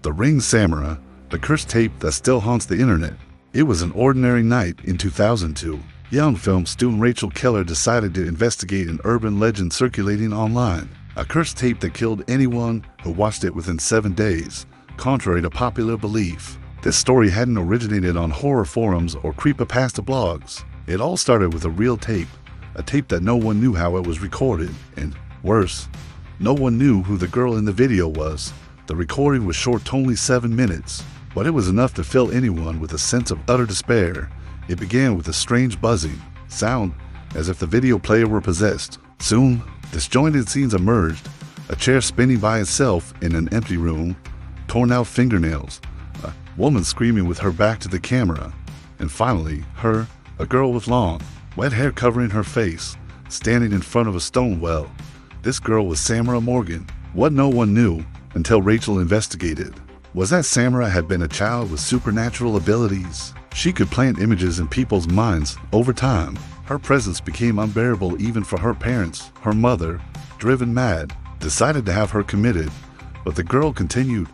The Ring Samara, the cursed tape that still haunts the internet. It was an ordinary night in 2002. Young film student Rachel Keller decided to investigate an urban legend circulating online. A cursed tape that killed anyone who watched it within 7 days, contrary to popular belief. This story hadn't originated on horror forums or creepypasta blogs. It all started with a real tape, a tape that no one knew how it was recorded, and worse, no one knew who the girl in the video was. The recording was short to only 7 minutes, but it was enough to fill anyone with a sense of utter despair. It began with a strange buzzing sound, as if the video player were possessed. Soon, disjointed scenes emerged, a chair spinning by itself in an empty room, torn out fingernails, a woman screaming with her back to the camera, and finally, a girl with long, wet hair covering her face, standing in front of a stone well. This girl was Samara Morgan. What no one knew until Rachel investigated was that Samara had been a child with supernatural abilities. She could plant images in people's minds over time. Her presence became unbearable even for her parents. Her mother, driven mad, decided to have her committed, but the girl continued,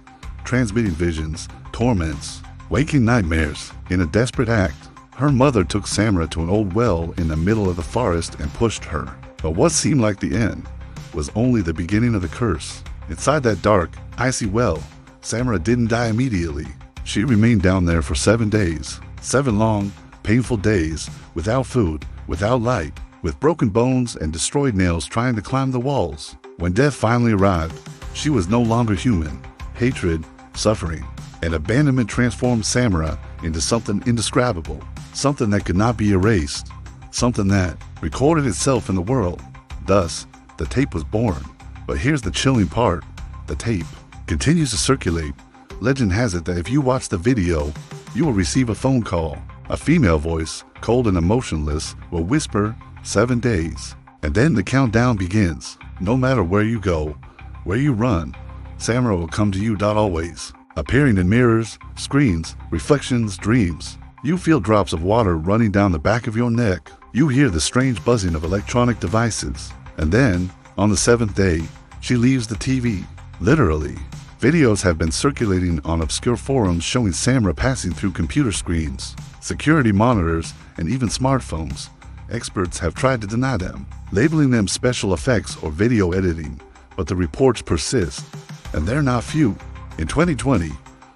transmitting visions, torments, waking nightmares. In a desperate act, her mother took Samara to an old well in the middle of the forest and pushed her. But what seemed like the end was only the beginning of the curse. Inside that dark, icy well, Samara didn't die immediately. She remained down there for 7 days. 7 long, painful days, without food, without light, with broken bones and destroyed nails trying to climb the walls. When death finally arrived, she was no longer human. Hatred, suffering, and abandonment transformed Samara into something indescribable, something that could not be erased, something that recorded itself in the world. Thus, the tape was born. But here's the chilling part. The tape continues to circulate. Legend has it that if you watch the video, you will receive a phone call. A female voice, cold and emotionless, will whisper 7 days. And then the countdown begins. No matter where you go, where you run, Samara will come to you. Always. Appearing in mirrors, screens, reflections, dreams. You feel drops of water running down the back of your neck. You hear the strange buzzing of electronic devices. And then, on the 7th day, she leaves the TV. Literally. Videos have been circulating on obscure forums showing Samara passing through computer screens, security monitors, and even smartphones. Experts have tried to deny them, labeling them special effects or video editing, but the reports persist, and they're not few. In 2020,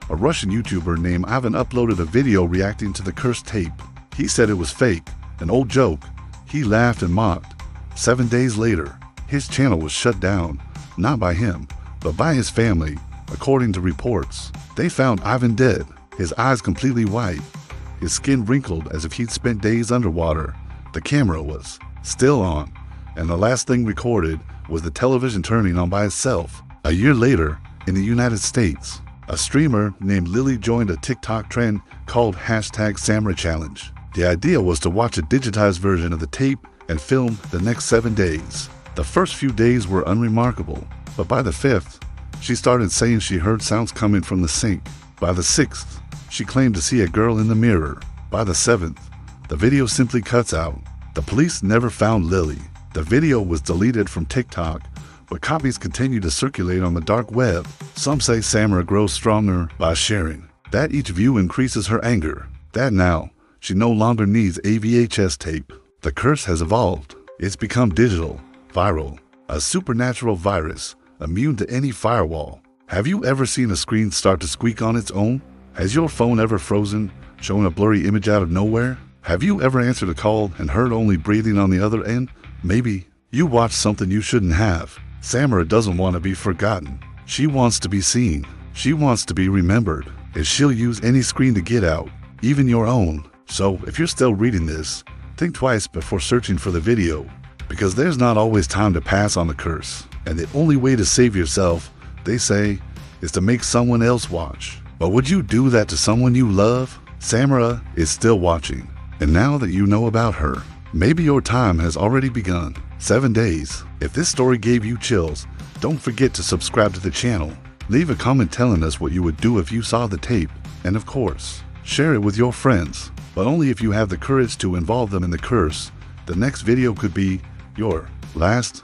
a Russian YouTuber named Ivan uploaded a video reacting to the cursed tape. He said it was fake, an old joke. He laughed and mocked. 7 days later, his channel was shut down, not by him, but by his family. According to reports, they found Ivan dead, his eyes completely white, his skin wrinkled as if he'd spent days underwater. The camera was still on, and the last thing recorded was the television turning on by itself. A year later, in the United States, a streamer named Lily joined a TikTok trend called #SamaraChallenge. The idea was to watch a digitized version of the tape and film the next 7 days. The first few days were unremarkable, but by the 5th, she started saying she heard sounds coming from the sink. By the 6th, she claimed to see a girl in the mirror. By the 7th, the video simply cuts out. The police never found Lily. The video was deleted from TikTok, but copies continue to circulate on the dark web. Some say Samara grows stronger by sharing, that each view increases her anger, that now she no longer needs a VHS tape. The curse has evolved. It's become digital, viral, a supernatural virus, immune to any firewall. Have you ever seen a screen start to squeak on its own? Has your phone ever frozen, showing a blurry image out of nowhere? Have you ever answered a call and heard only breathing on the other end? Maybe you watched something you shouldn't have. Samara doesn't want to be forgotten. She wants to be seen. She wants to be remembered. And she'll use any screen to get out, even your own. So if you're still reading this, think twice before searching for the video, because there's not always time to pass on the curse. And the only way to save yourself, they say, is to make someone else watch. But would you do that to someone you love? Samara is still watching. And now that you know about her, maybe your time has already begun. 7 days. If this story gave you chills, don't forget to subscribe to the channel. Leave a comment telling us what you would do if you saw the tape. And of course, share it with your friends. But only if you have the courage to involve them in the curse. The next video could be your last